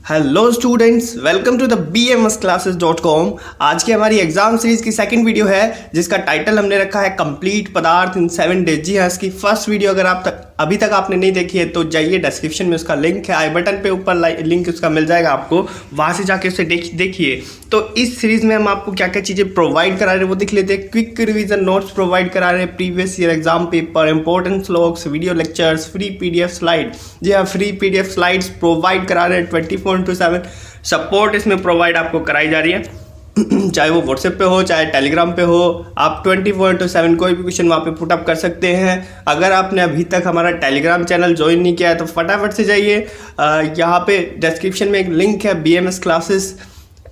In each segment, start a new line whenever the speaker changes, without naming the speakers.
Hello students, welcome to the bmsclasses.com। आज की हमारी एग्जाम सीरीज की सेकंड वीडियो है जिसका टाइटल हमने रखा है कंप्लीट पदार्थ इन 7 डेज। जी हाँ, इसकी फर्स्ट वीडियो अगर अभी तक आपने नहीं देखी है तो जाइए, डिस्क्रिप्शन में उसका लिंक है, आई बटन पे ऊपर लिंक उसका मिल जाएगा आपको, वहाँ से जाके उसे देखिए। तो इस सीरीज़ में हम आपको क्या क्या चीज़ें प्रोवाइड करा रहे हैं वो देख लेते हैं। क्विक रिवीजन नोट्स प्रोवाइड करा रहे हैं, previous year exam paper, important slogs, video lectures, free PDF slide. जी हाँ, फ्री PDF स्लाइड्स प्रोवाइड करा रहे हैं। 24/7 सपोर्ट इसमें प्रोवाइड आपको कराई जा रही है, चाहे वो व्हाट्सएप पे हो चाहे टेलीग्राम पे हो। आप 24/7 कोई भी क्वेश्चन वहाँ पे पुटअप कर सकते हैं। अगर आपने अभी तक हमारा टेलीग्राम चैनल ज्वाइन नहीं किया है तो फटाफट से जाइए, यहाँ पे डिस्क्रिप्शन में एक लिंक है BMS क्लासेस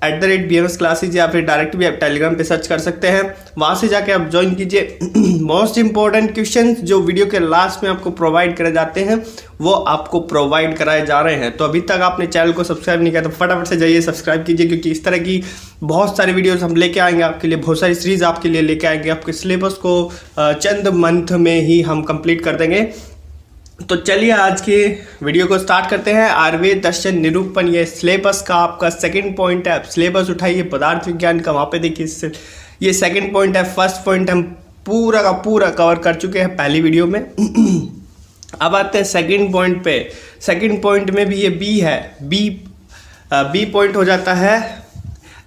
@BMS क्लासेज, या फिर डायरेक्ट भी आप टेलीग्राम पे सर्च कर सकते हैं, वहाँ से जाके आप ज्वाइन कीजिए। मोस्ट इंपॉर्टेंट क्वेश्चन जो वीडियो के लास्ट में आपको प्रोवाइड करे जाते हैं वो आपको प्रोवाइड कराए जा रहे हैं। तो अभी तक आपने चैनल को सब्सक्राइब नहीं किया तो फटाफट से जाइए सब्सक्राइब कीजिए, क्योंकि इस तरह की बहुत सारी वीडियोस हम लेके आएंगे आपके लिए, बहुत सारी सीरीज आपके लिए लेके आएंगे। आपके सिलेबस को चंद मंथ में ही हम कंप्लीट कर देंगे। तो चलिए आज के वीडियो को स्टार्ट करते हैं। आयुर्वेद दर्शन निरूपण, ये सिलेबस का आपका सेकंड पॉइंट है। सिलेबस उठाइए पदार्थ विज्ञान का, वहाँ पे देखिए ये सेकंड पॉइंट है। फर्स्ट पॉइंट हम पूरा का पूरा कवर कर चुके हैं पहली वीडियो में। अब आते हैं सेकंड पॉइंट पे। सेकंड पॉइंट में भी ये बी है, बी पॉइंट हो जाता है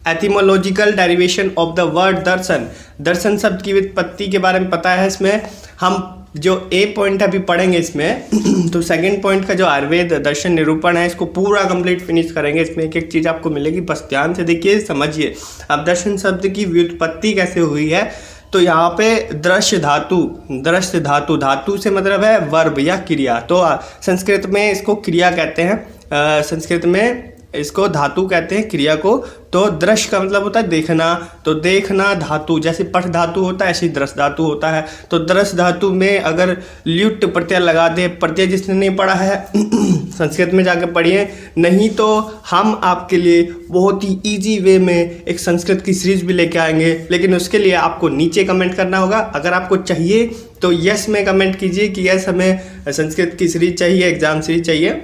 एटिमोलॉजिकल डेरिवेशन ऑफ द वर्ड दर्शन। दर्शन शब्द की व्युत्पत्ति के बारे में पता है इसमें। हम जो ए पॉइंट अभी पढ़ेंगे इसमें तो सेकंड पॉइंट का जो आयुर्वेद दर्शन निरूपण है इसको पूरा कंप्लीट फिनिश करेंगे। इसमें एक एक चीज़ आपको मिलेगी, बस ध्यान से देखिए समझिए। अब दर्शन शब्द की व्युत्पत्ति कैसे हुई है, तो यहाँ पे दृश्य धातु, धातु से मतलब है वर्ब या क्रिया। तो संस्कृत में इसको क्रिया कहते हैं, संस्कृत में इसको धातु कहते हैं क्रिया को। तो दृश्य का मतलब होता है देखना, तो देखना धातु, जैसे पठ धातु होता है ऐसे दृश्य धातु होता है। तो दृश्य धातु में अगर ल्युट प्रत्यय लगा दे, प्रत्यय जिसने नहीं पढ़ा है संस्कृत में जाकर पढ़िए, नहीं तो हम आपके लिए बहुत ही इजी वे में एक संस्कृत की सीरीज भी लेके आएंगे। लेकिन उसके लिए आपको नीचे कमेंट करना होगा। अगर आपको चाहिए तो यस में कमेंट कीजिए कि यस हमें संस्कृत की सीरीज चाहिए, एग्जाम सीरीज चाहिए।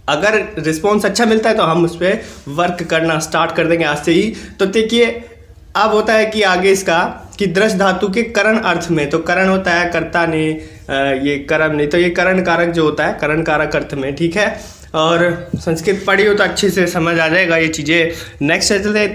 अगर रिस्पॉन्स अच्छा मिलता है तो हम उस पर वर्क करना स्टार्ट कर देंगे आज से ही। तो देखिए अब होता है कि आगे इसका कि दृश्य धातु के करण अर्थ में, तो करण होता है कर्ता ने, ये कर्म नहीं, तो ये करण कारक जो होता है करण कारक अर्थ में, ठीक है। और संस्कृत पढ़ी हो तो अच्छे से समझ आ जाएगा ये चीज़ें। नेक्स्ट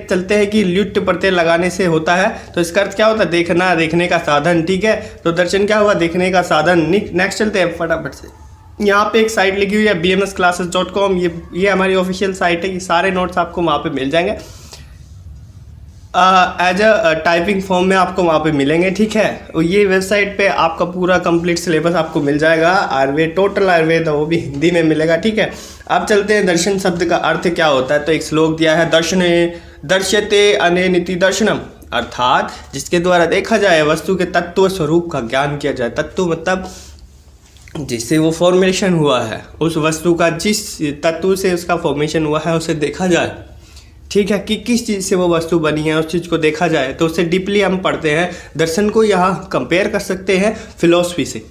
चलते हैं कि ल्युट प्रत्यय लगाने से होता है, तो इसका अर्थ क्या होता है देखना, देखने का साधन, ठीक है। तो दर्शन क्या हुआ, देखने का साधन। नेक्स्ट चलते हैं फटाफट से। यहाँ पे एक साइट लिखी हुई है bmsclasses.com, ये हमारी ऑफिशियल साइट है। ये सारे नोट्स आपको वहाँ पे मिल जाएंगे, एज अ टाइपिंग फॉर्म में आपको वहाँ पे मिलेंगे, ठीक है। और ये वेबसाइट पे आपका पूरा कंप्लीट सिलेबस आपको मिल जाएगा। आयुर्वेद, टोटल आयुर्वेद, वो भी हिंदी में मिलेगा, ठीक है। अब चलते हैं दर्शन शब्द का अर्थ क्या होता है। तो एक श्लोक दिया है, दर्शते अनेनिति दर्शनम, अर्थात जिसके द्वारा देखा जाए वस्तु के तत्व स्वरूप का ज्ञान किया जाए। तत्व मतलब जिससे वो फॉर्मेशन हुआ है, उस वस्तु का जिस तत्व से उसका फॉर्मेशन हुआ है उसे देखा जाए, ठीक है, कि किस चीज़ से वो वस्तु बनी है उस चीज़ को देखा जाए। तो उससे डीपली हम पढ़ते हैं। दर्शन को यहाँ कंपेयर कर सकते हैं फिलॉसफी से,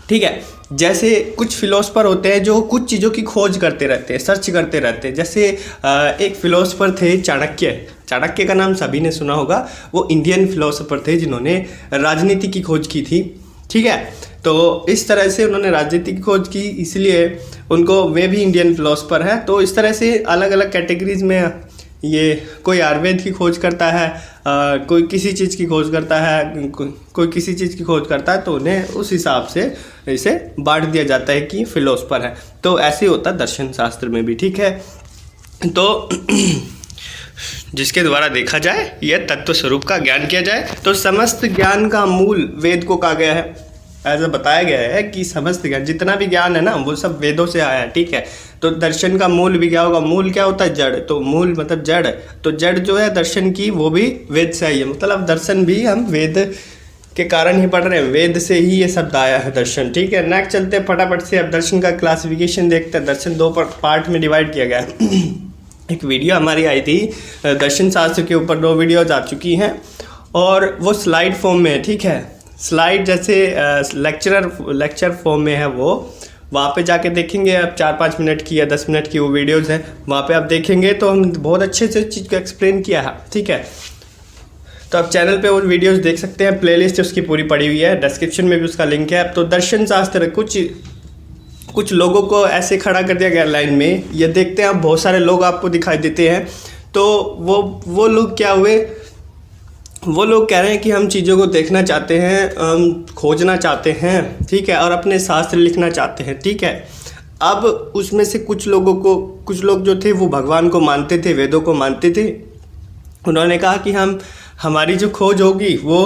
ठीक है। जैसे कुछ फिलोसफर होते हैं जो कुछ चीज़ों की खोज करते रहते हैं, सर्च करते रहते हैं। जैसे एक फिलोसफर थे चाणक्य का नाम सभी ने सुना होगा। वो इंडियन फिलोसफर थे जिन्होंने राजनीति की खोज की थी, ठीक है। तो इस तरह से उन्होंने राजनीति की खोज की, इसलिए उनको, वे भी इंडियन फिलोसफर है। तो इस तरह से अलग अलग कैटेगरीज में ये कोई आयुर्वेद की खोज करता है, कोई किसी चीज़ की खोज करता है, कोई किसी चीज़ की खोज करता है, तो उन्हें उस हिसाब से इसे बांट दिया जाता है कि फिलोसफर है। तो ऐसे होता है दर्शन शास्त्र में भी, ठीक है। तो जिसके द्वारा देखा जाए यह तत्व स्वरूप का ज्ञान किया जाए। तो समस्त ज्ञान का मूल वेद को कहा गया है। ऐसा बताया गया है कि समस्त ज्ञान, जितना भी ज्ञान है ना, वो सब वेदों से आया है, ठीक है। तो दर्शन का मूल भी क्या होगा, मूल क्या होता है जड़, तो मूल मतलब जड़। तो जड़ जो है दर्शन की वो भी वेद से आई है, मतलब दर्शन भी हम वेद के कारण ही पढ़ रहे हैं, वेद से ही ये शब्द आया है दर्शन, ठीक है। नेक्स्ट चलते हैं फटाफट से। अब दर्शन का क्लासिफिकेशन देखते हैं। दर्शन 2 पार्ट में डिवाइड किया गया है। एक वीडियो हमारी आई थी दर्शन शास्त्र के ऊपर, 2 वीडियोज आ चुकी हैं और वो स्लाइड फॉर्म में है, ठीक है। स्लाइड जैसे लेक्चर फॉर्म में है, वहाँ पे जाके देखेंगे आप 4-5 मिनट की या 10 मिनट की वो वीडियोज़ हैं, वहाँ पे आप देखेंगे तो हम बहुत अच्छे से चीज़ को एक्सप्लेन किया है, ठीक है। तो आप चैनल पे वो वीडियोस देख सकते हैं, प्लेलिस्ट उसकी पूरी पड़ी हुई है, डिस्क्रिप्शन में भी उसका लिंक है। तो दर्शन शास्त्र कुछ लोगों को ऐसे खड़ा कर दिया गया लाइन में, ये देखते हैं आप बहुत सारे लोग आपको दिखाई देते हैं। तो वो लोग क्या हुए, वो लोग कह रहे हैं कि हम चीज़ों को देखना चाहते हैं, हम खोजना चाहते हैं, ठीक है, और अपने शास्त्र लिखना चाहते हैं, ठीक है। अब उसमें से कुछ लोग जो थे वो भगवान को मानते थे, वेदों को मानते थे। उन्होंने कहा कि हमारी जो खोज होगी वो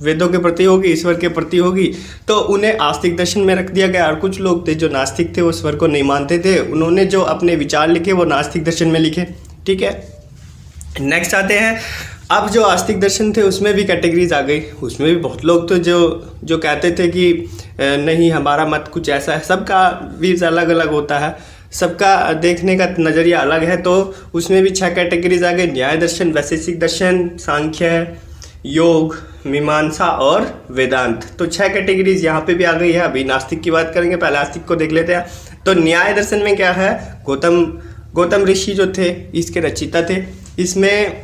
वेदों के प्रति होगी, ईश्वर के प्रति होगी। तो उन्हें आस्तिक दर्शन में रख दिया गया। और कुछ लोग थे जो नास्तिक थे, वो ईश्वर को नहीं मानते थे, उन्होंने जो अपने विचार लिखे वो नास्तिक दर्शन में लिखे, ठीक है। नेक्स्ट आते हैं, अब जो आस्तिक दर्शन थे उसमें भी कैटेगरीज आ गई। उसमें भी बहुत लोग तो जो कहते थे कि नहीं हमारा मत कुछ ऐसा है। सबका व्यूज़ अलग अलग होता है, सबका देखने का नज़रिया अलग है। तो उसमें भी 6 कैटेगरीज आ गई, न्याय दर्शन, वैशेषिक दर्शन, सांख्य, योग, मीमांसा और वेदांत। तो 6 कैटेगरीज यहाँ पे भी आ गई है। अभी नास्तिक की बात करेंगे, पहले आस्तिक को देख लेते हैं। तो न्याय दर्शन में क्या है, गौतम ऋषि जो थे इसके रचयिता थे। इसमें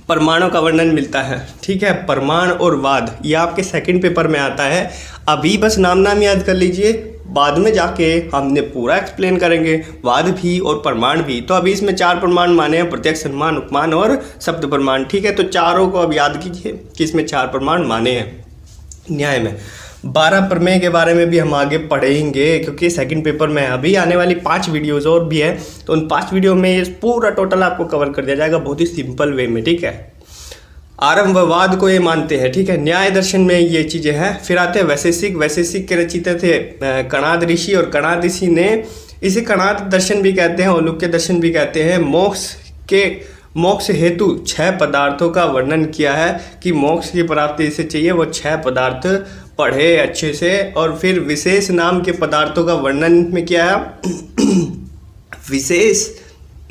परमाणु का वर्णन मिलता है, ठीक है। परमाण और वाद ये आपके सेकंड पेपर में आता है। अभी बस नाम याद कर लीजिए, बाद में जाके हमने पूरा एक्सप्लेन करेंगे, वाद भी और प्रमाण भी। तो अभी इसमें 4 प्रमाण माने हैं, प्रत्यक्ष, अनुमान, उपमान और शब्द प्रमाण, ठीक है। तो चारों को अब याद कीजिए कि इसमें 4 प्रमाण माने हैं न्याय में। 12 प्रमेय के बारे में भी हम आगे पढ़ेंगे, क्योंकि सेकंड पेपर में अभी आने वाली 5 वीडियोज़ और भी है। तो उन 5 वीडियो में ये पूरा टोटल आपको कवर कर दिया जाएगा बहुत ही सिंपल वे में, ठीक है। आरंभवाद को ये मानते हैं, ठीक है। न्याय दर्शन में ये चीज़ें हैं। फिर आते हैं वैशेषिक के रचयिता थे कणाद ऋषि, और कणाद ऋषि ने इसे कणाद दर्शन भी कहते हैं, औलुक्य दर्शन भी कहते हैं। मोक्ष हेतु 6 पदार्थों का वर्णन किया है कि मोक्ष की प्राप्ति इसे चाहिए, वो 6 पदार्थ पढ़े अच्छे से। और फिर विशेष नाम के पदार्थों का वर्णन में किया है। विशेष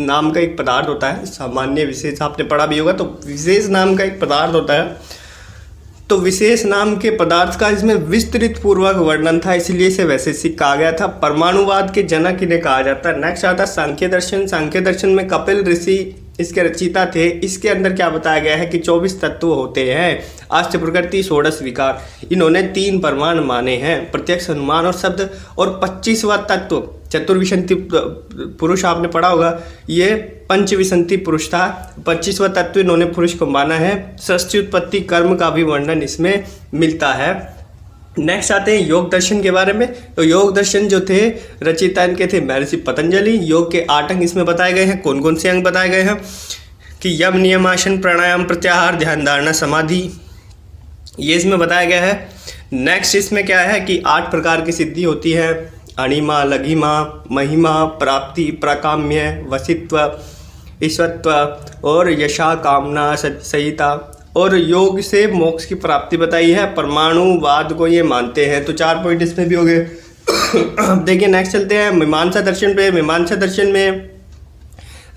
नाम का एक पदार्थ होता है, सामान्य विशेष आपने पढ़ा भी होगा, तो विशेष नाम का एक पदार्थ होता है। तो विशेष नाम के पदार्थ का इसमें विस्तृत पूर्वक वर्णन था, इसलिए इसे वैशेषिक कहा गया था। परमाणुवाद के जनक इन्हें कहा जाता है। नेक्स्ट आता है सांख्य दर्शन। सांख्य दर्शन में कपिल ऋषि इसके रचयिता थे। इसके अंदर क्या बताया गया है कि 24 तत्व होते हैं, अष्ट प्रकृति, 16 विकार। इन्होंने 3 प्रमाण माने हैं, प्रत्यक्ष, अनुमान और शब्द। और 25वां तत्व चतुर्विशंति पुरुष आपने पढ़ा होगा, ये पंचविशंति पुरुष था। 25वां तत्व इन्होंने पुरुष को माना है। सृष्टि, उत्पत्ति, कर्म का भी वर्णन इसमें मिलता है। नेक्स्ट आते हैं योग दर्शन के बारे में। तो योग दर्शन जो थे रचयिता इनके थे महर्षि पतंजलि। योग के 8 अंग इसमें बताए गए हैं। कौन कौन से अंग बताए गए हैं कि यम, नियम, आसन, प्राणायाम, प्रत्याहार, ध्यान, धारणा, समाधि, ये इसमें बताया गया है। नेक्स्ट इसमें क्या है कि 8 प्रकार की सिद्धि होती है, अणिमा, लघिमा, महिमा, प्राप्ति, प्राकाम्य, वसित्व, ईश्वरत्व और यशा, कामना, सहिता। और योग से मोक्ष की प्राप्ति बताई है। परमाणुवाद को ये मानते हैं। तो 4 पॉइंट इसमें भी हो गए। देखिए नेक्स्ट चलते हैं मीमांसा दर्शन पे। मीमांसा दर्शन में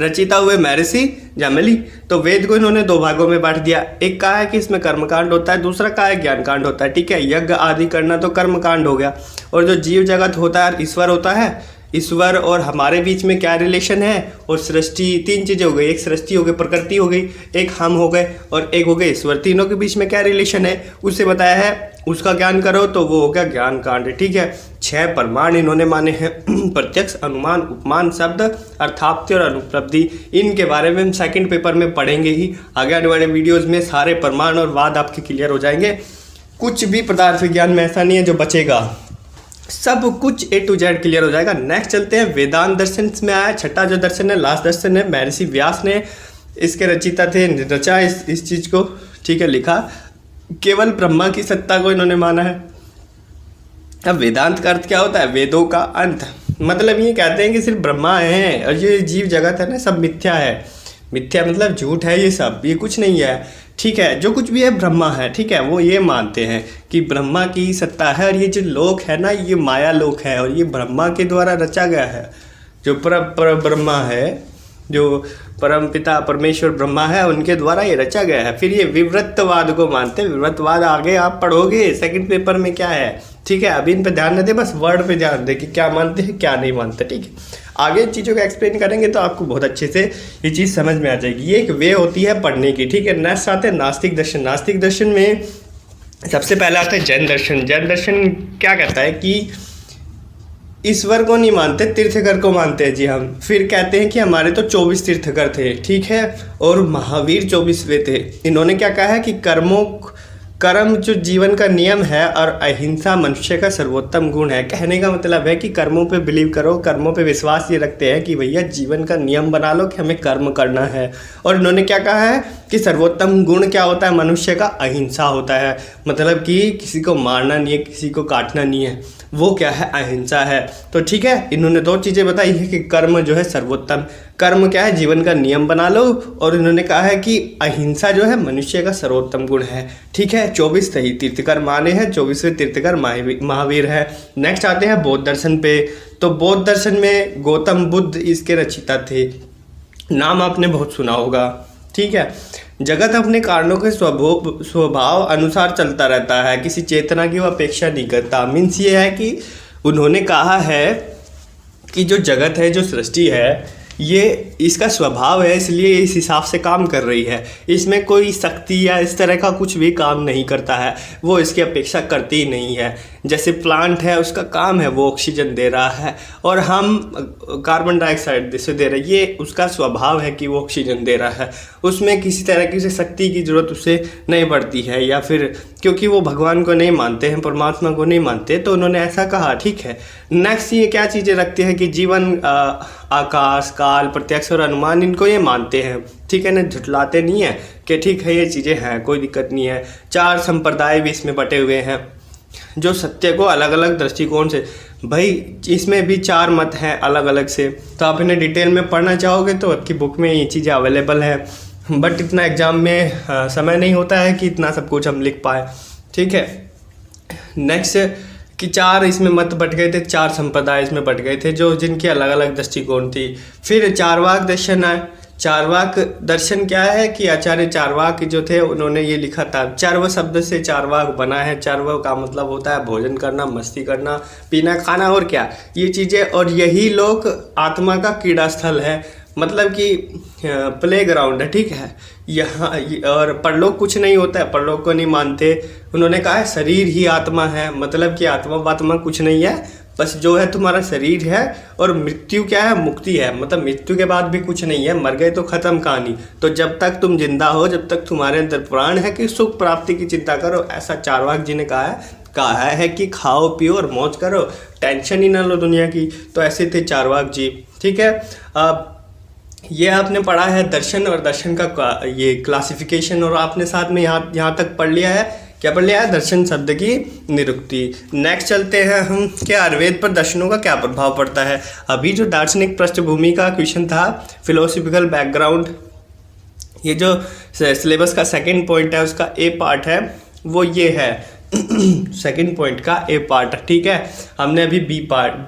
रचयिता हुए महर्षि जामली। तो वेद को इन्होंने 2 भागों में बांट दिया। एक का है कि इसमें कर्मकांड होता है, दूसरा का है ज्ञान कांड होता है, ठीक है। यज्ञ आदि करना तो कर्मकांड हो गया। और जो जीव जगत होता है, ईश्वर होता है, ईश्वर और हमारे बीच में क्या रिलेशन है, और सृष्टि, 3 चीज़ें हो गई। एक सृष्टि हो गई, प्रकृति हो गई, एक हम हो गए और एक हो गए ईश्वर। तीनों के बीच में क्या रिलेशन है उसे बताया है। उसका ज्ञान करो तो वो हो गया ज्ञान कांड, ठीक है। 6 प्रमाण इन्होंने माने हैं, प्रत्यक्ष, अनुमान, उपमान, शब्द, अर्थाप्ति और अनुपलब्धि। इनके बारे में हम सेकंड पेपर में पढ़ेंगे ही। आगे आने वाले वीडियोज़ में सारे प्रमाण और वाद आपके क्लियर हो जाएंगे। कुछ भी पदार्थ विज्ञान में ऐसा नहीं है जो बचेगा, सब कुछ A to Z क्लियर हो जाएगा। नेक्स्ट चलते हैं वेदांत दर्शन में आया। 6ठा जो दर्शन है, लास्ट दर्शन है, महर्षि व्यास ने इसके रचयिता थे, रचा इस चीज़ को, ठीक है, लिखा। केवल ब्रह्मा की सत्ता को इन्होंने माना है। अब वेदांत का अर्थ क्या होता है, वेदों का अंत। मतलब ये कहते हैं कि सिर्फ ब्रह्मा है और ये जीव जगत है ना सब मिथ्या है। मिथ्या मतलब झूठ है, ये सब, ये कुछ नहीं है, ठीक है। जो कुछ भी है ब्रह्मा है, ठीक है। वो ये मानते हैं कि ब्रह्मा की सत्ता है और ये जो लोक है ना, ये माया लोक है और ये ब्रह्मा के द्वारा रचा गया है। जो पर ब्रह्मा है, जो परम पिता परमेश्वर ब्रह्मा है, उनके द्वारा ये रचा गया है। फिर ये विवृत्तवाद को मानते हैं। विवृत्तवाद आगे आप पढ़ोगे सेकंड पेपर में क्या है, ठीक है, अभी इन पे ध्यान न दे, बस वर्ड पे ध्यान दे कि क्या मानते हैं क्या नहीं मानते। ठीक है, आगे चीज़ों को एक्सप्लेन करेंगे तो आपको बहुत अच्छे से ये चीज़ समझ में आ जाएगी। ये एक वे होती है पढ़ने की। ठीक है, नेक्स्ट आते हैं नास्तिक दर्शन। नास्तिक दर्शन में सबसे पहले आता है जैन दर्शन। जैन दर्शन क्या कहता है कि ईश्वर को नहीं मानते, तीर्थकर को मानते हैं जी हम। फिर कहते हैं कि हमारे तो 24 तीर्थकर थे, ठीक है, और महावीर 24वें थे। इन्होंने क्या कहा है कि कर्म जो जीवन का नियम है और अहिंसा मनुष्य का सर्वोत्तम गुण है। कहने का मतलब है कि कर्मों पे बिलीव करो, कर्मों पे विश्वास ये रखते हैं कि भैया जीवन का नियम बना लो कि हमें कर्म करना है। और इन्होंने क्या कहा है कि सर्वोत्तम गुण क्या होता है मनुष्य का? अहिंसा होता है। मतलब कि किसी को मारना नहीं है, किसी को काटना नहीं है, वो क्या है? अहिंसा है। तो ठीक है, इन्होंने दो चीज़ें बताई है कि कर्म जो है सर्वोत्तम, कर्म क्या है? जीवन का नियम बना लो। और इन्होंने कहा है कि अहिंसा जो है मनुष्य का सर्वोत्तम गुण है। ठीक है, 24 सही तीर्थकर माने हैं, 24वें तीर्थकर महावीर है। नेक्स्ट आते हैं बौद्ध दर्शन पे। तो बौद्ध दर्शन में गौतम बुद्ध इसके रचयिता थे, नाम आपने बहुत सुना होगा। ठीक है, जगत अपने कारणों के स्वभाव अनुसार चलता रहता है, किसी चेतना की वो अपेक्षा नहीं करता। मीन्स ये है कि उन्होंने कहा है कि जो जगत है, जो सृष्टि है, ये इसका स्वभाव है, इसलिए इस हिसाब से काम कर रही है। इसमें कोई शक्ति या इस तरह का कुछ भी काम नहीं करता है, वो इसकी अपेक्षा करती ही नहीं है। जैसे प्लांट है, उसका काम है वो ऑक्सीजन दे रहा है और हम कार्बन डाइऑक्साइड से दे रहे हैं, ये उसका स्वभाव है कि वो ऑक्सीजन दे रहा है। उसमें किसी तरह की शक्ति की ज़रूरत उसे नहीं पड़ती है, या फिर क्योंकि वो भगवान को नहीं मानते हैं, परमात्मा को नहीं मानते, तो उन्होंने ऐसा कहा। ठीक है, नेक्स्ट ये क्या चीज़ें रखते हैं कि जीवन, आकाश, काल, प्रत्यक्ष और अनुमान, इनको ये मानते हैं। ठीक है ना, झुठलाते नहीं है कि ठीक है ये चीज़ें हैं, कोई दिक्कत नहीं है। 4 संप्रदाय भी इसमें बटे हुए हैं जो सत्य को अलग अलग दृष्टिकोण से, भाई इसमें भी 4 मत हैं अलग अलग से। तो आप इन्हें डिटेल में पढ़ना चाहोगे तो आपकी बुक में ये चीज़ें अवेलेबल है, बट इतना एग्ज़ाम में समय नहीं होता है कि इतना सब कुछ हम लिख पाए। ठीक है, नेक्स्ट कि 4 इसमें मत बट गए थे, 4 संप्रदाय इसमें बट गए थे जो जिनकी अलग अलग दृष्टिकोण थी। फिर चारवाक दर्शन आए। चारवाक दर्शन क्या है कि आचार्य चारवाक जो थे उन्होंने ये लिखा था, चर्व शब्द से चारवाक बना है। चर्व का मतलब होता है भोजन करना, मस्ती करना, पीना, खाना और क्या, ये चीज़ें। और यही लोक आत्मा का क्रीड़ा स्थल है, मतलब कि प्ले ग्राउंड है। ठीक है, यहाँ और परलोक कुछ नहीं होता है, परलोक को नहीं मानते। उन्होंने कहा है शरीर ही आत्मा है, मतलब कि आत्मा कुछ नहीं है, बस जो है तुम्हारा शरीर है। और मृत्यु क्या है? मुक्ति है, मतलब मृत्यु के बाद भी कुछ नहीं है, मर गए तो ख़त्म कहानी। तो जब तक तुम जिंदा हो, जब तक तुम्हारे अंदर प्राण है कि सुख प्राप्ति की चिंता करो, ऐसा चारवाक जी ने कहा है कि खाओ पियो और मौज करो, टेंशन ही ना लो दुनिया की। तो ऐसे थे चारवाक जी। ठीक है, अब ये आपने पढ़ा है दर्शन और दर्शन का ये क्लासिफिकेशन, और आपने साथ में यहाँ तक पढ़ लिया है। क्या पढ़ लिया है? दर्शन शब्द की निरुक्ति। नेक्स्ट चलते हैं हम कि आयुर्वेद पर दर्शनों का क्या प्रभाव पड़ता है। अभी जो दार्शनिक पृष्ठभूमि का क्वेश्चन था, फिलोसॉफिकल बैकग्राउंड, ये जो सिलेबस का सेकंड पॉइंट है उसका ए पार्ट है, वो ये है सेकंड पॉइंट का ए पार्ट। ठीक है, हमने अभी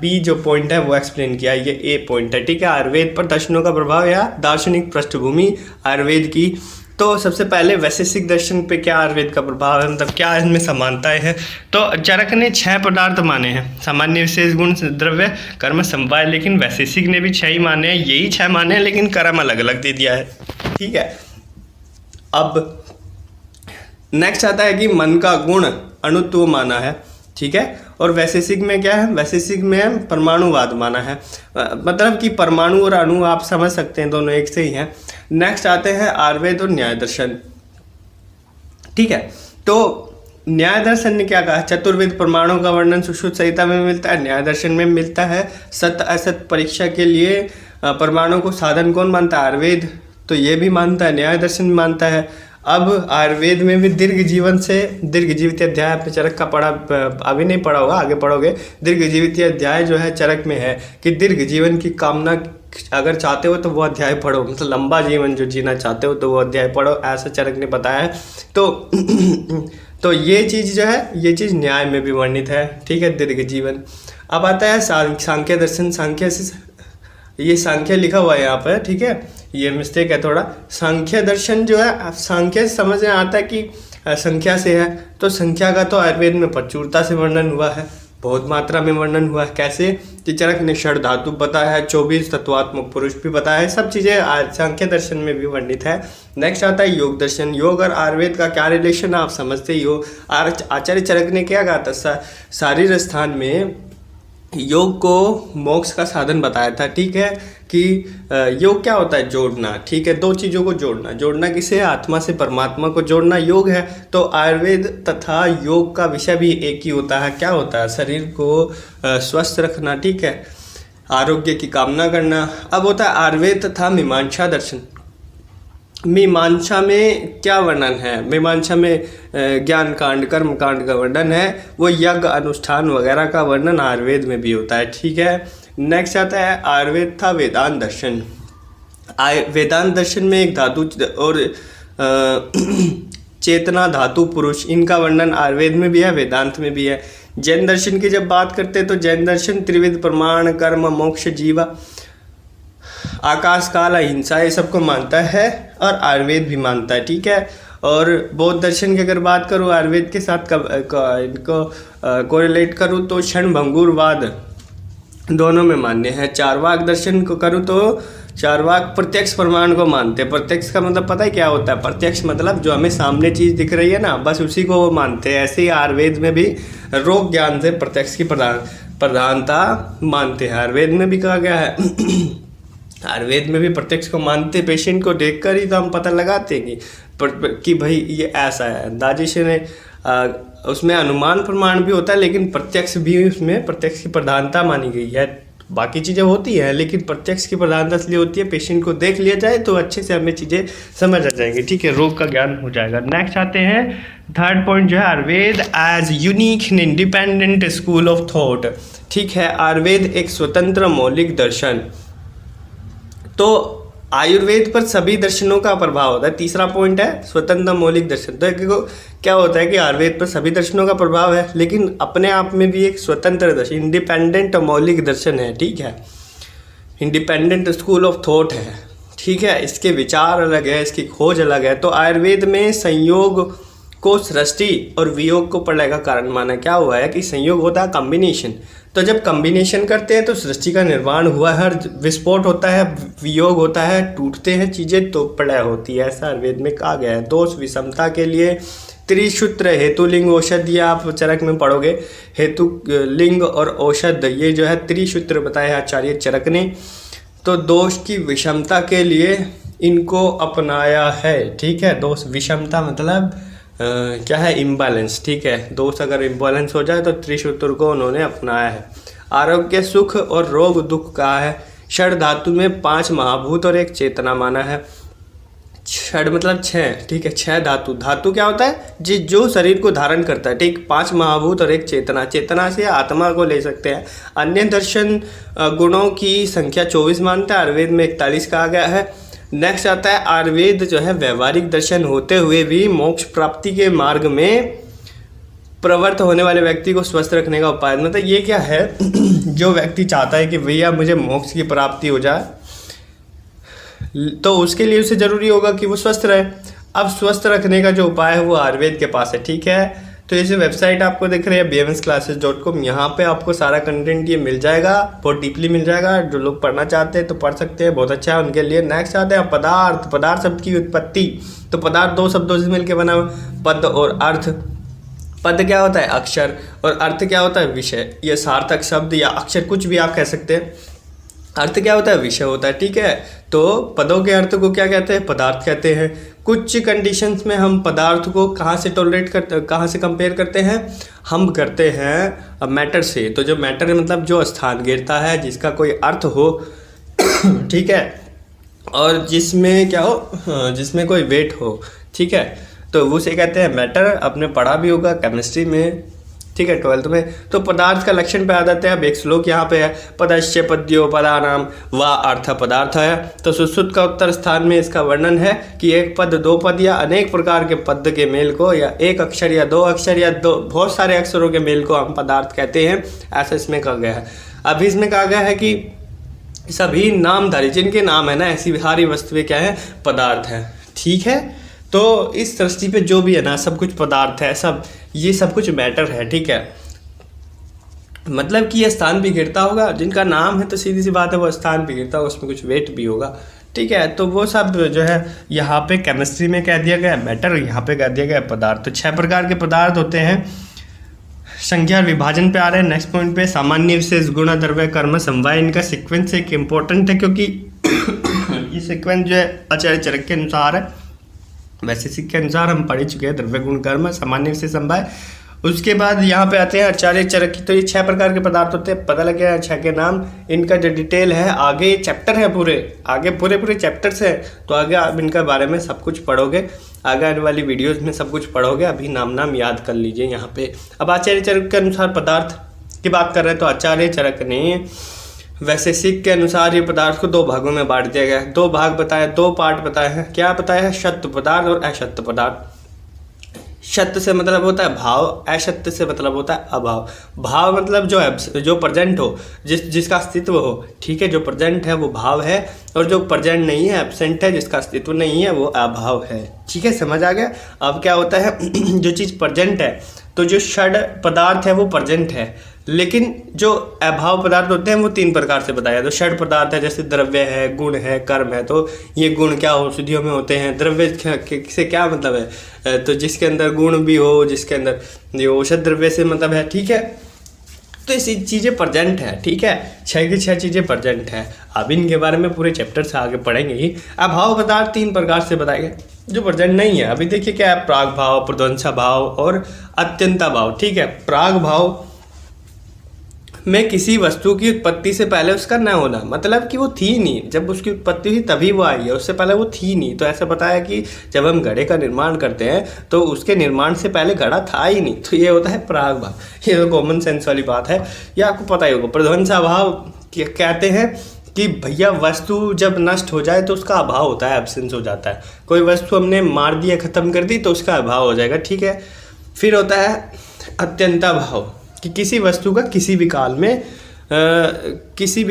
बी जो पॉइंट है वो एक्सप्लेन किया, ये ए पॉइंट है। ठीक है, आयुर्वेद पर दर्शनों का प्रभाव या दार्शनिक पृष्ठभूमि आयुर्वेद की। तो सबसे पहले वैशेषिक दर्शन पे क्या आयुर्वेद का प्रभाव है, मतलब क्या इनमें समानताएं हैं। तो चरक ने 6 पदार्थ माने हैं, सामान्य, विशेष, गुण, द्रव्य, कर्म, समवाय। लेकिन वैशेषिक ने भी 6 ही माने हैं, यही 6 माने हैं, लेकिन कर्म अलग अलग दे दिया है। ठीक है, अब नेक्स्ट आता है कि मन का गुण अणुत्व माना है। ठीक है, और वैशेषिक में क्या है? वैशेषिक में परमाणुवाद माना है, मतलब कि परमाणु और अणु आप समझ सकते हैं, दोनों एक से ही हैं। नेक्स्ट आते हैं आयुर्वेद और न्याय दर्शन। ठीक है, तो न्याय दर्शन ने क्या कहा? चतुर्वेद प्रमाणों का वर्णन सुश्रुत संहिता में मिलता है, न्याय दर्शन में मिलता है। सत्य असत्य परीक्षा के लिए प्रमाणों को साधन कौन मानता है? आयुर्वेद। तो ये भी मानता है, न्याय दर्शन भी मानता है। अब आयुर्वेद में भी दीर्घ जीवन से, दीर्घ जीवित अध्याय पे चरक का पढ़ा, अभी नहीं पढ़ा होगा, आगे पढ़ोगे। दीर्घ जीवित अध्याय जो है चरक में है कि दीर्घ जीवन की कामना अगर चाहते हो तो वो अध्याय पढ़ो, मतलब लंबा जीवन जो जीना चाहते हो तो वो अध्याय पढ़ो, ऐसा चरक ने बताया है। तो ये चीज़ जो है, ये चीज़ न्याय में भी वर्णित है। ठीक है, दीर्घ जीवन। अब आता है सांख्य दर्शन। सांख्य से, ये सांख्य लिखा हुआ है यहाँ पर, ठीक है, ये मिस्टेक है थोड़ा। सांख्य दर्शन जो है, सांख्य समझ में आता है कि संख्या से है, तो संख्या का तो आयुर्वेद में प्रचुरता से वर्णन हुआ है, बहुत मात्रा में वर्णन हुआ है। कैसे कि चरक ने षड धातु बताया है, 24 तत्वात्मक पुरुष भी बताया है, सब चीज़ें सांख्य दर्शन में भी वर्णित है। नेक्स्ट आता है योग दर्शन। योग और आयुर्वेद का क्या रिलेशन आप समझते ही हो। आचार्य चरक ने क्या कहा था, शारीर स्थान में योग को मोक्ष का साधन बताया था। ठीक है कि योग क्या होता है, जोड़ना। ठीक है, दो चीज़ों को जोड़ना। जोड़ना किसे, आत्मा से परमात्मा को जोड़ना योग है। तो आयुर्वेद तथा योग का विषय भी एक ही होता है। क्या होता है, शरीर को स्वस्थ रखना। ठीक है, आरोग्य की कामना करना। अब होता है आयुर्वेद तथा मीमांसा दर्शन। मीमांसा में क्या वर्णन है, मीमांसा में ज्ञान कांड कर्म कांड का वर्णन है, वो यज्ञ अनुष्ठान वगैरह का वर्णन आयुर्वेद में भी होता है। ठीक है, नेक्स्ट आता है आयुर्वेद था वेदांत दर्शन। वेदांत दर्शन में एक धातु और चेतना धातु पुरुष, इनका वर्णन आयुर्वेद में भी है, वेदांत में भी है। जैन दर्शन की जब बात करते हैं तो जैन दर्शन त्रिविध प्रमाण कर्म मोक्ष जीवा आकाश काल अहिंसा ये सबको मानता है और आयुर्वेद भी मानता है। ठीक है, और बौद्ध दर्शन की अगर बात करूँ आयुर्वेद के साथ इनको कोरिलेट करूँ तो क्षणभंगुरवाद दोनों में मान्य है। चार्वाक दर्शन को करूँ तो चार्वाक प्रत्यक्ष प्रमाण को मानते हैं। प्रत्यक्ष का मतलब पता है क्या होता है, प्रत्यक्ष मतलब जो हमें सामने चीज़ दिख रही है ना, बस उसी को वो मानते हैं। ऐसे ही आयुर्वेद में भी रोग ज्ञान से प्रत्यक्ष की प्रधानता मानते हैं। आयुर्वेद में भी कहा गया है आयुर्वेद में भी प्रत्यक्ष को मानते, पेशेंट को देखकर ही तो हम पता लगाते हैं कि भाई ये ऐसा है। अंदाजे से उसमें अनुमान प्रमाण भी होता है, लेकिन प्रत्यक्ष भी, उसमें प्रत्यक्ष की प्रधानता मानी गई है। बाकी चीज़ें होती हैं लेकिन प्रत्यक्ष की प्रधानता इसलिए होती है, पेशेंट को देख लिया जाए तो अच्छे से हमें चीज़ें समझ आ जाएंगी। ठीक है, रोग का ज्ञान हो जाएगा। नेक्स्ट आते हैं थर्ड पॉइंट जो है Ayurveda as unique and independent school of thought. ठीक है, आयुर्वेद एक स्वतंत्र मौलिक दर्शन। तो आयुर्वेद पर सभी दर्शनों का प्रभाव होता है। तीसरा पॉइंट है स्वतंत्र मौलिक दर्शन। तो देखो क्या होता है कि आयुर्वेद पर सभी दर्शनों का प्रभाव है, लेकिन अपने आप में भी एक स्वतंत्र दर्शन, इंडिपेंडेंट मौलिक दर्शन है। ठीक है, इंडिपेंडेंट स्कूल ऑफ थॉट है। ठीक है, इसके विचार अलग है, इसकी खोज अलग है। तो आयुर्वेद में संयोग को सृष्टि और वियोग को प्रलय का कारण माना। क्या हुआ है कि संयोग होता है कॉम्बिनेशन, तो जब कॉम्बिनेशन करते हैं तो सृष्टि का निर्माण हुआ है, हर विस्फोट होता है, वियोग होता है, टूटते हैं चीज़ें तो प्रलय होती है। ऐसा आयुर्वेद में कहा गया है। दोष विषमता के लिए त्रिसूत्र हेतु लिंग औषध, ये आप चरक में पढ़ोगे, हेतु लिंग और औषध, ये जो है त्रिसूत्र बताया है आचार्य चरक ने। तो दोष की विषमता के लिए इनको अपनाया है। ठीक है, दोष विषमता मतलब क्या है, इम्बैलेंस। ठीक है, दोष अगर इम्बैलेंस हो जाए तो त्रिसूत्र को उन्होंने अपनाया है। आरोग्य सुख और रोग दुख कहा है। षड धातु में 5 महाभूत और 1 चेतना माना है। षड मतलब 6। ठीक है, 6 धातु। धातु क्या होता है, जो शरीर को धारण करता है। ठीक, 5 महाभूत और 1 चेतना। चेतना से आत्मा को ले सकते हैं। अन्य दर्शन गुणों की संख्या 24 मानता है, आयुर्वेद में 41 कहा गया है। नेक्स्ट आता है आयुर्वेद जो है व्यवहारिक दर्शन होते हुए भी मोक्ष प्राप्ति के मार्ग में प्रवृत्त होने वाले व्यक्ति को स्वस्थ रखने का उपाय। मतलब ये क्या है, जो व्यक्ति चाहता है कि भैया मुझे मोक्ष की प्राप्ति हो जाए, तो उसके लिए उसे ज़रूरी होगा कि वो स्वस्थ रहे। अब स्वस्थ रखने का जो उपाय है वो आयुर्वेद के पास है। ठीक है, तो ये वेबसाइट आपको दिख रही है bmsclasses.com, यहाँ पे आपको सारा कंटेंट ये मिल जाएगा, बहुत डीपली मिल जाएगा। जो लोग पढ़ना चाहते हैं तो पढ़ सकते हैं, बहुत अच्छा है उनके लिए। नेक्स्ट आते हैं पदार्थ। पदार्थ शब्द की उत्पत्ति। तो पदार्थ 2 शब्दों से मिलकर बना हुआ, पद और अर्थ। पद क्या होता है, अक्षर, और अर्थ क्या होता है, विषय। ये सार्थक शब्द या अक्षर कुछ भी आप कह सकते हैं। अर्थ क्या होता है, विषय होता है। ठीक है, तो पदों के अर्थ को क्या कहते हैं, पदार्थ कहते हैं। कुछ कंडीशंस में हम पदार्थ को कहाँ से टॉलरेट करते, कहाँ से कंपेयर करते हैं, हम करते हैं मैटर से। तो जो मैटर है मतलब जो स्थान गिरता है, जिसका कोई अर्थ हो, ठीक है, और जिसमें क्या हो, जिसमें कोई वेट हो। ठीक है, तो उसे कहते हैं मैटर। आपने पढ़ा भी होगा केमिस्ट्री में, ठीक है, 12th में। तो पदार्थ का लक्षण पे आ जाते हैं। अब एक श्लोक यहाँ पे है, पदश्च पद्यो पदानाम वा अर्थ पदार्थ है। तो सुश्रुत का उत्तर स्थान में इसका वर्णन है कि एक पद, 2 पद या अनेक प्रकार के पद के मेल को, या एक अक्षर या 2 अक्षर या बहुत सारे अक्षरों के मेल को हम पदार्थ कहते हैं। ऐसा इसमें कहा गया है। अभी इसमें कहा गया है कि सभी नामधारी जिनके नाम है ना, ऐसी सारी वस्तुएं क्या है, पदार्थ है। ठीक है, तो इस सृष्टि पे जो भी है ना, सब कुछ पदार्थ है, सब ये सब कुछ मैटर है, ठीक है। मतलब कि ये स्थान भी गिरता होगा, जिनका नाम है तो सीधी सी बात है वो स्थान भी गिरता होगा, उसमें कुछ वेट भी होगा, ठीक है। तो वो सब जो है यहाँ पे केमिस्ट्री में कह दिया गया मैटर, यहाँ पे कह दिया गया पदार्थ। तो 6 प्रकार के पदार्थ होते हैं। संख्या और विभाजन पे आ रहे हैं नेक्स्ट पॉइंट पे। सामान्य, विशेष, गुण, द्रव्य, कर्म, समवाय, इनका सीक्वेंस एक इम्पोर्टेंट है, क्योंकि ये सीक्वेंस जो है आचार्य चरक के अनुसार है, वैशेषिक के अनुसार हम पढ़ चुके हैं, द्रव्य, गुण, कर्म, सामान्य, विशेष, समवाय। उसके बाद यहाँ पे आते हैं आचार्य चरक की। तो ये 6 प्रकार के पदार्थ होते हैं, पता लग गया 6 के नाम। इनका जो डिटेल है, आगे चैप्टर है पूरे, आगे पूरे चैप्टर्स है, तो आगे आप इनका बारे में सब कुछ पढ़ोगे, आगे आने वाली वीडियोस में सब कुछ पढ़ोगे। अभी नाम याद कर लीजिए यहाँ पे। अब आचार्य चरक के अनुसार पदार्थ की बात कर रहे हैं, तो आचार्य चरक ने वैशेषिक के अनुसार ये पदार्थ को 2 भागों में बांट दिया गया है। 2 भाग बताए, 2 पार्ट बताए हैं। क्या बताया है? शत पदार्थ और अशत पदार्थ। शत से मतलब होता है भाव, अशत से मतलब होता है अभाव। भाव मतलब जो प्रेजेंट हो, जिसका अस्तित्व हो, ठीक है। जो प्रेजेंट है वो भाव है, और जो प्रेजेंट नहीं है, एब्सेंट है, जिसका अस्तित्व नहीं है, वो अभाव है, ठीक है। समझ आ गया? अब क्या होता है जो चीज़ प्रेजेंट है, तो जो षड पदार्थ है वो प्रेजेंट है, लेकिन जो अभाव पदार्थ होते हैं वो 3 प्रकार से बताया। तो षड पदार्थ है, जैसे द्रव्य है, गुण है, कर्म है। तो ये गुण क्या औषधियों में होते हैं, द्रव्य से क्या मतलब है, तो जिसके अंदर गुण भी हो, जिसके अंदर ये औषध द्रव्य से मतलब है, ठीक है। तो ये चीज़ें प्रेजेंट है, ठीक है। 6 की 6 चीज़ें प्रेजेंट है। अब इनके बारे में पूरे चैप्टर से आगे पढ़ेंगे ही। अभाव पदार्थ 3 प्रकार से बताए गए जो प्रेजेंट नहीं है। अभी देखिए क्या है, प्राग भाव, प्रध्वंसा भाव और अत्यंता भाव, ठीक है। प्राग भाव में किसी वस्तु की उत्पत्ति से पहले उसका न होना, मतलब कि वो थी नहीं, जब उसकी उत्पत्ति हुई तभी वो आई है, उससे पहले वो थी नहीं। तो ऐसा बताया कि जब हम घड़े का निर्माण करते हैं तो उसके निर्माण से पहले घड़ा था ही नहीं, तो ये होता है प्राग भाव। ये तो कॉमन सेंस वाली बात है, ये आपको पता ही होगा। प्रध्वंसा भाव कहते हैं कि भैया वस्तु जब नष्ट हो जाए तो उसका अभाव होता है, एब्सेंस हो जाता है। कोई वस्तु हमने मार दिया, ख़त्म कर दी, तो उसका अभाव हो जाएगा, ठीक है। फिर होता है अत्यंता भाव, कि किसी वस्तु का किसी भी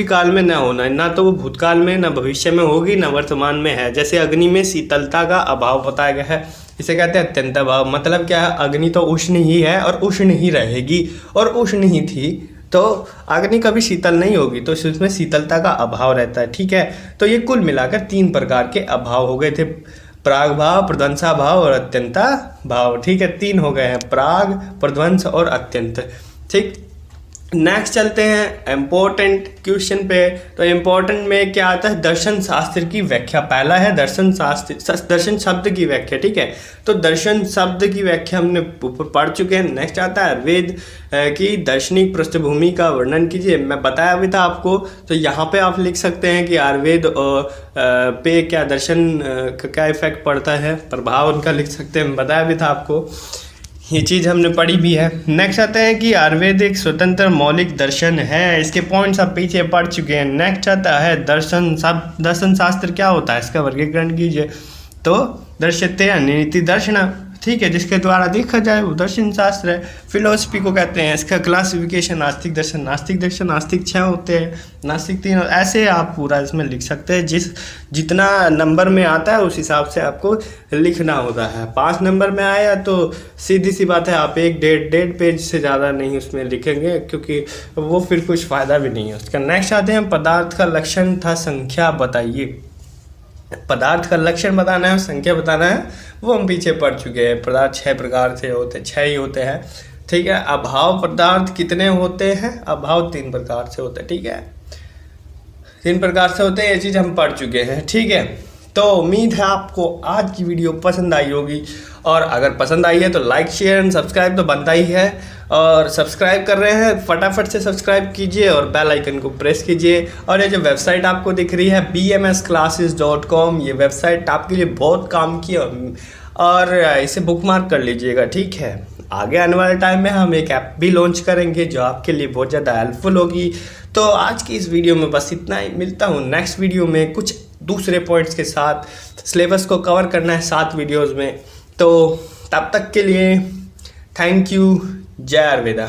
काल में न होना, ना तो वो भूतकाल में, ना भविष्य में होगी, ना वर्तमान में है। जैसे अग्नि में शीतलता का अभाव बताया गया है, इसे कहते हैं अत्यंता भाव। मतलब क्या है, अग्नि तो उष्ण ही है और उष्ण ही रहेगी, और उष्ण ही थी, तो अग्नि कभी शीतल नहीं होगी, तो उसमें शीतलता का अभाव रहता है, ठीक है। तो ये कुल मिलाकर 3 प्रकार के अभाव हो गए थे, प्राग भाव, प्रध्वंसा भाव और अत्यंता भाव, ठीक है। 3 हो गए हैं, प्राग, प्रध्वंस और अत्यंत, ठीक। नेक्स्ट चलते हैं इम्पोर्टेंट क्वेश्चन पे। तो इम्पोर्टेंट में क्या आता है, दर्शन शास्त्र की व्याख्या। पहला है दर्शन शास्त्र, दर्शन शब्द की व्याख्या, ठीक है। तो दर्शन शब्द की व्याख्या हमने पढ़ चुके हैं। नेक्स्ट आता है वेद की दार्शनिक पृष्ठभूमि का वर्णन कीजिए। मैं बताया भी था आपको, तो यहाँ पे आप लिख सकते हैं कि आयुर्वेद पे क्या दर्शन का क्या इफेक्ट पड़ता है, प्रभाव उनका लिख सकते हैं, बताया भी था आपको, ये चीज़ हमने पढ़ी भी है। नेक्स्ट आता है कि आयुर्वेद एक स्वतंत्र मौलिक दर्शन है, इसके पॉइंट्स आप पीछे पढ़ चुके हैं। नेक्स्ट आता है दर्शन दर्शन शास्त्र क्या होता है, इसका वर्गीकरण कीजिए। तो दर्शते अनिति दर्शन, ठीक है, जिसके द्वारा देखा जाए वो दर्शन शास्त्र है। फिलोसफी को कहते हैं, इसका क्लासिफिकेशन आस्तिक दर्शन, नास्तिक दर्शन, नास्तिक 6 होते हैं, नास्तिक 3, ऐसे आप पूरा इसमें लिख सकते हैं। जितना नंबर में आता है उस हिसाब से आपको लिखना होता है। 5 नंबर में आया तो सीधी सी बात है, आप एक डेढ़ पेज से ज़्यादा नहीं उसमें लिखेंगे, क्योंकि वो फिर कुछ फ़ायदा भी नहीं है उसका। नेक्स्ट आते हैं पदार्थ का लक्षण था संख्या बताइए। पदार्थ का लक्षण बताना है, संख्या बताना है, वो हम पीछे पढ़ चुके हैं। पदार्थ 6 प्रकार से होते, 6 ही होते हैं, ठीक है। अभाव पदार्थ कितने होते हैं, अभाव 3 प्रकार से होते हैं, ठीक है, 3 प्रकार से होते हैं, ये चीज़ हम पढ़ चुके हैं, ठीक है। तो उम्मीद है आपको आज की वीडियो पसंद आई होगी, और अगर पसंद आई है तो लाइक शेयर एंड सब्सक्राइब तो बनता ही है, और सब्सक्राइब कर रहे हैं फटाफट से सब्सक्राइब कीजिए और बेल आइकन को प्रेस कीजिए। और ये जो वेबसाइट आपको दिख रही है bmsclasses.com, ये वेबसाइट आपके लिए बहुत काम की है, और इसे बुकमार्क कर लीजिएगा, ठीक है। आगे आने वाले टाइम में हम एक ऐप भी लॉन्च करेंगे जो आपके लिए बहुत ज़्यादा हेल्पफुल होगी। तो आज की इस वीडियो में बस इतना ही, मिलता हूँ नेक्स्ट वीडियो में कुछ दूसरे पॉइंट्स के साथ। सिलेबस को कवर करना है 7 वीडियोज़ में, तो तब तक के लिए थैंक यू। जय आयुर्वेदा।